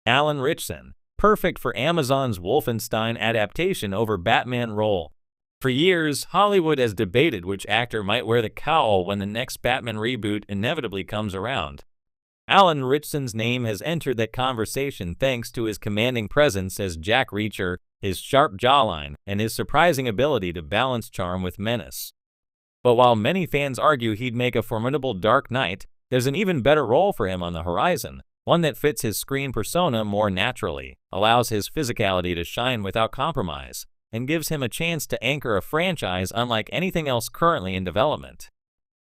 Alan Ritchson, perfect for Amazon's Wolfenstein adaptation over Batman role. For years, Hollywood has debated which actor might wear the cowl when the next Batman reboot inevitably comes around. Alan Ritchson's name has entered that conversation thanks to his commanding presence as Jack Reacher, his sharp jawline, and his surprising ability to balance charm with menace. But while many fans argue he'd make a formidable Dark Knight, there's an even better role for him on the horizon, one that fits his screen persona more naturally, allows his physicality to shine without compromise, and gives him a chance to anchor a franchise unlike anything else currently in development.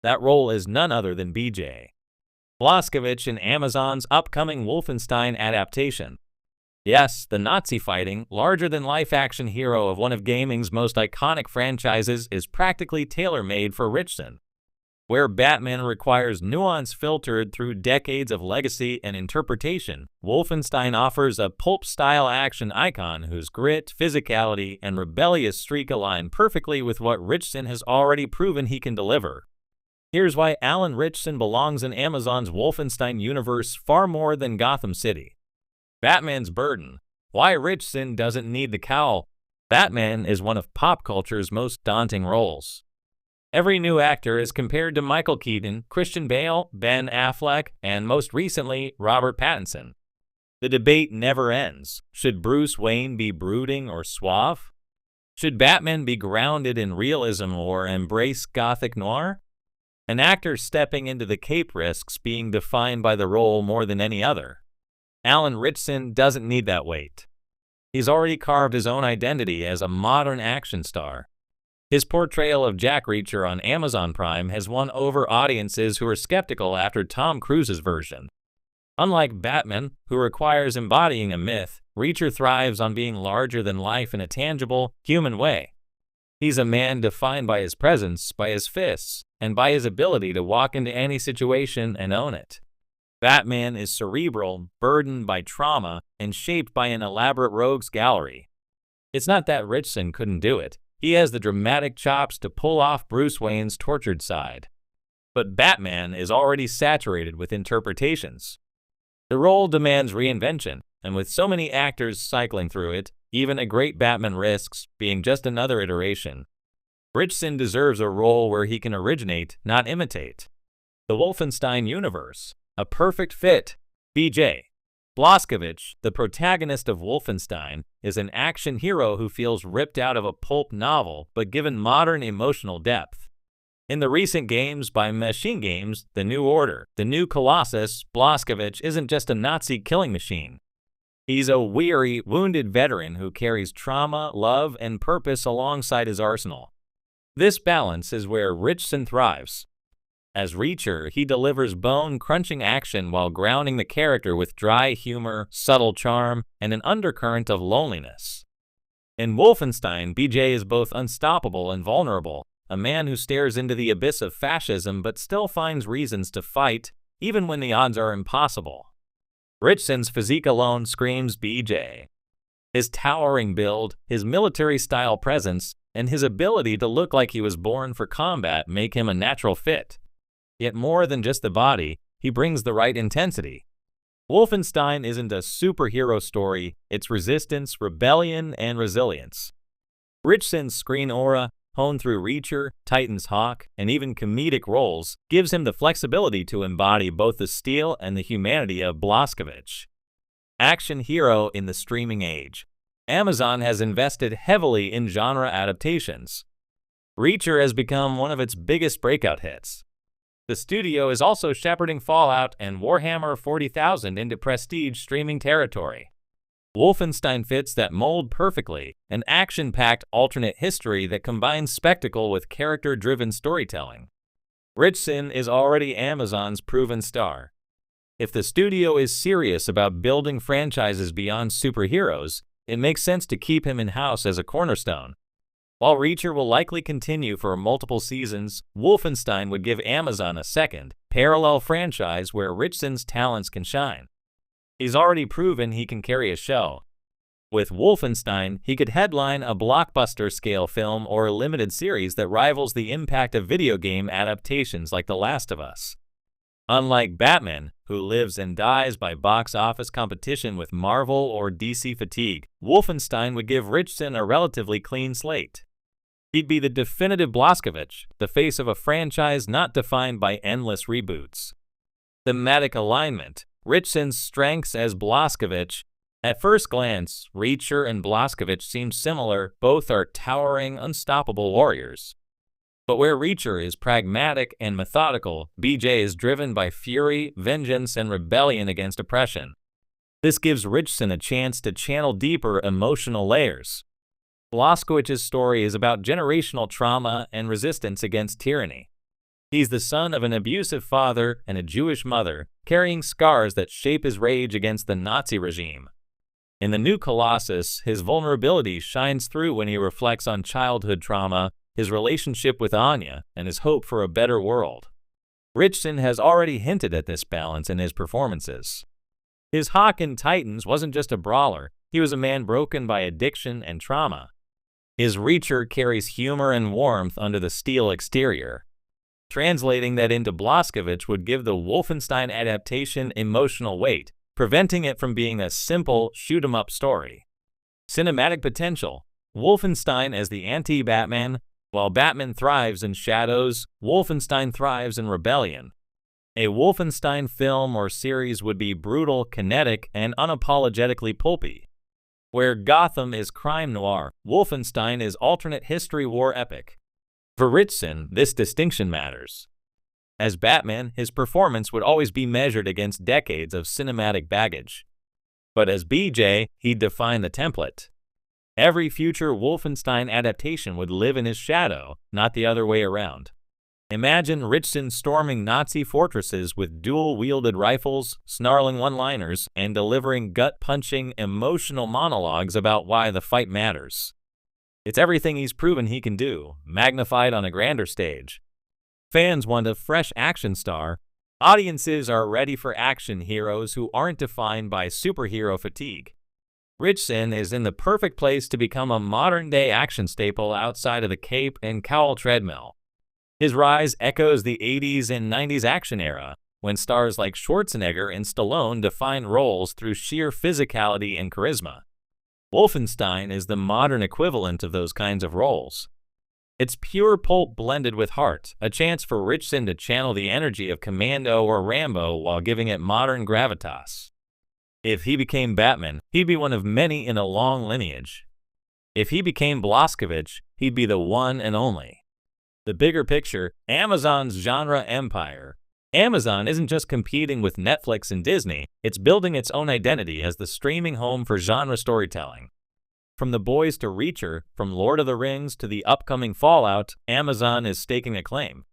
That role is none other than B.J. Blazkowicz in Amazon's upcoming Wolfenstein adaptation. Yes, the Nazi-fighting, larger-than-life action hero of one of gaming's most iconic franchises is practically tailor-made for Ritchson. Where Batman requires nuance filtered through decades of legacy and interpretation, Wolfenstein offers a pulp-style action icon whose grit, physicality, and rebellious streak align perfectly with what Ritchson has already proven he can deliver. Here's why Alan Ritchson belongs in Amazon's Wolfenstein universe far more than Gotham City. Batman's burden. Why Ritchson doesn't need the cowl. Batman is one of pop culture's most daunting roles. Every new actor is compared to Michael Keaton, Christian Bale, Ben Affleck, and most recently, Robert Pattinson. The debate never ends. Should Bruce Wayne be brooding or suave? Should Batman be grounded in realism or embrace gothic noir? An actor stepping into the cape risks being defined by the role more than any other. Alan Ritchson doesn't need that weight. He's already carved his own identity as a modern action star. His portrayal of Jack Reacher on Amazon Prime has won over audiences who are skeptical after Tom Cruise's version. Unlike Batman, who requires embodying a myth, Reacher thrives on being larger than life in a tangible, human way. He's a man defined by his presence, by his fists, and by his ability to walk into any situation and own it. Batman is cerebral, burdened by trauma, and shaped by an elaborate rogues gallery. It's not that Ritchson couldn't do it. He has the dramatic chops to pull off Bruce Wayne's tortured side. But Batman is already saturated with interpretations. The role demands reinvention, and with so many actors cycling through it, even a great Batman risks being just another iteration. Ritchson deserves a role where he can originate, not imitate. The Wolfenstein universe. A perfect fit. B.J. Blazkowicz, the protagonist of Wolfenstein, is an action hero who feels ripped out of a pulp novel but given modern emotional depth. In the recent games by Machine Games, The New Order, The New Colossus, Blazkowicz isn't just a Nazi killing machine. He's a weary, wounded veteran who carries trauma, love, and purpose alongside his arsenal. This balance is where Ritchson thrives. As Reacher, he delivers bone-crunching action while grounding the character with dry humor, subtle charm, and an undercurrent of loneliness. In Wolfenstein, BJ is both unstoppable and vulnerable, a man who stares into the abyss of fascism but still finds reasons to fight, even when the odds are impossible. Ritchson's physique alone screams BJ. His towering build, his military-style presence, and his ability to look like he was born for combat make him a natural fit. Yet more than just the body, he brings the right intensity. Wolfenstein isn't a superhero story, it's resistance, rebellion, and resilience. Ritchson's screen aura, honed through Reacher, Titan's Hawk, and even comedic roles, gives him the flexibility to embody both the steel and the humanity of Blazkowicz. Action hero in the streaming age. Amazon has invested heavily in genre adaptations. Reacher has become one of its biggest breakout hits. The studio is also shepherding Fallout and Warhammer 40,000 into prestige streaming territory. Wolfenstein fits that mold perfectly, an action-packed alternate history that combines spectacle with character-driven storytelling. Ritchson is already Amazon's proven star. If the studio is serious about building franchises beyond superheroes, it makes sense to keep him in-house as a cornerstone. While Reacher will likely continue for multiple seasons, Wolfenstein would give Amazon a second, parallel franchise where Ritchson's talents can shine. He's already proven he can carry a show. With Wolfenstein, he could headline a blockbuster-scale film or a limited series that rivals the impact of video game adaptations like The Last of Us. Unlike Batman, who lives and dies by box office competition with Marvel or DC fatigue, Wolfenstein would give Ritchson a relatively clean slate. He'd be the definitive Blazkowicz, the face of a franchise not defined by endless reboots. Thematic alignment. Ritchson's strengths as Blazkowicz. At first glance, Reacher and Blazkowicz seem similar. Both are towering, unstoppable warriors. But where Reacher is pragmatic and methodical, BJ is driven by fury, vengeance, and rebellion against oppression. This gives Ritchson a chance to channel deeper emotional layers. Blazkowicz's story is about generational trauma and resistance against tyranny. He's the son of an abusive father and a Jewish mother, carrying scars that shape his rage against the Nazi regime. In the new Colossus, his vulnerability shines through when he reflects on childhood trauma, his relationship with Anya, and his hope for a better world. Ritchson has already hinted at this balance in his performances. His Hawk in Titans wasn't just a brawler, he was a man broken by addiction and trauma. His Reacher carries humor and warmth under the steel exterior. Translating that into Blazkowicz would give the Wolfenstein adaptation emotional weight, preventing it from being a simple shoot-'em-up story. Cinematic potential. Wolfenstein as the anti-Batman. While Batman thrives in shadows, Wolfenstein thrives in rebellion. A Wolfenstein film or series would be brutal, kinetic, and unapologetically pulpy. Where Gotham is crime noir, Wolfenstein is alternate history war epic. For Ritchson, this distinction matters. As Batman, his performance would always be measured against decades of cinematic baggage. But as BJ, he'd define the template. Every future Wolfenstein adaptation would live in his shadow, not the other way around. Imagine Ritchson storming Nazi fortresses with dual-wielded rifles, snarling one-liners, and delivering gut-punching, emotional monologues about why the fight matters. It's everything he's proven he can do, magnified on a grander stage. Fans want a fresh action star. Audiences are ready for action heroes who aren't defined by superhero fatigue. Ritchson is in the perfect place to become a modern-day action staple outside of the cape and cowl treadmill. His rise echoes the 80s and 90s action era, when stars like Schwarzenegger and Stallone defined roles through sheer physicality and charisma. Wolfenstein is the modern equivalent of those kinds of roles. It's pure pulp blended with heart, a chance for Ritchson to channel the energy of Commando or Rambo while giving it modern gravitas. If he became Batman, he'd be one of many in a long lineage. If he became Blazkowicz, he'd be the one and only. The bigger picture, Amazon's genre empire. Amazon isn't just competing with Netflix and Disney, it's building its own identity as the streaming home for genre storytelling. From The Boys to Reacher, from Lord of the Rings to the upcoming Fallout, Amazon is staking a claim.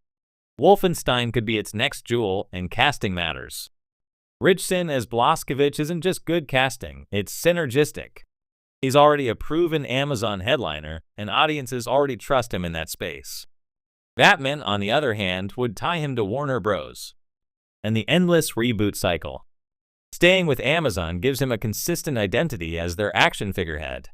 Wolfenstein could be its next jewel, and casting matters. Ritchson as Blazkowicz isn't just good casting, it's synergistic. He's already a proven Amazon headliner, and audiences already trust him in that space. Batman, on the other hand, would tie him to Warner Bros. And the endless reboot cycle. Staying with Amazon gives him a consistent identity as their action figurehead.